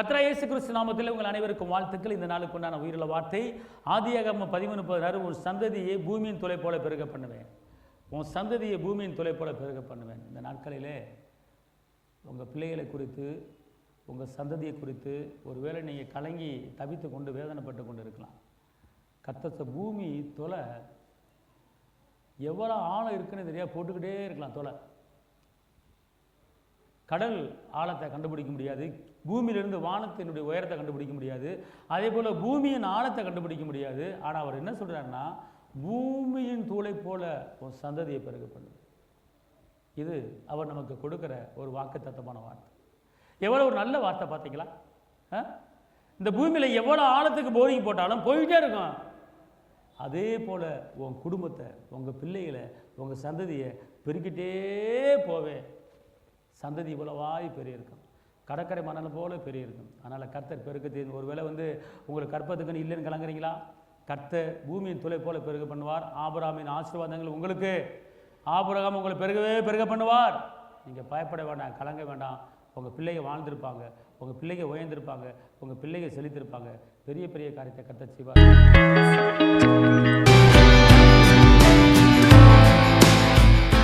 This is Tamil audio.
கர்த்தராகிய இயேசு கிறிஸ்து நாமத்தில் உங்கள் அனைவருக்கும் வாழ்த்துக்கள். இந்த நாளுக்கு உண்டான உயிருள்ள வார்த்தை ஆதியாகமம் 13:16. உன் சந்ததியை பூமியின் துளை போல பெருக பண்ணுவேன். உன் சந்ததியை பூமியின் துளை போல பெருக பண்ணுவேன். இந்த நாட்களிலே உங்கள் பிள்ளைகளை குறித்து, உங்கள் சந்ததியை குறித்து ஒருவேளை நீங்கள் கலங்கி தவித்து கொண்டு வேதனைப்பட்டு கொண்டு இருக்கலாம். கர்த்தர் பூமி தொலை எவ்வளோ ஆழம் இருக்குன்னு தெரியாது போட்டுக்கிட்டே இருக்கலாம். தொலை கடல் ஆழத்தை கண்டுபிடிக்க முடியாது, பூமியிலிருந்து வானத்தினுடைய உயரத்தை கண்டுபிடிக்க முடியாது, அதே போல் பூமியின் ஆழத்தை கண்டுபிடிக்க முடியாது. ஆனால் அவர் என்ன சொல்கிறாருன்னா, பூமியின் தூளை போல ஒரு சந்ததியை பெருக பண்ணுது. இது அவர் நமக்கு கொடுக்குற ஒரு வாக்குத்தத்தமான வார்த்தை. எவ்வளோ ஒரு நல்ல வார்த்தை பார்த்தீங்களா? இந்த பூமியில் எவ்வளோ ஆழத்துக்கு போரிங் போட்டாலும் போயிட்டே இருக்கும். அதே போல் உன் குடும்பத்தை, உங்கள் பிள்ளைகளை, உங்கள் சந்ததியை பெருக்கிட்டே போவேன். சந்ததி இவ்வளவாய் பெரிய இருக்கும், கடற்கரை மணல் போல பெரிய இருக்கும். அதனால் கர்த்தர் பெருக்கத்தை ஒருவேளை உங்களுக்கு கற்பத்துக்குன்னு இல்லைன்னு கலங்குறீங்களா? கர்த்தர் பூமியின் துளை போல பெருக பண்ணுவார். ஆபிரகாமின் ஆசீர்வாதங்கள் உங்களுக்கு, ஆபிரகாம் உங்களை பெருக பண்ணுவார். நீங்கள் பயப்பட வேண்டாம், கலங்க வேண்டாம். உங்கள் பிள்ளைங்க வாழ்ந்திருப்பாங்க, உங்கள் பிள்ளைங்க உயர்ந்திருப்பாங்க, உங்கள் பிள்ளைங்க செழித்திருப்பாங்க. பெரிய பெரிய காரியத்தை கர்த்தர் செய்வார்.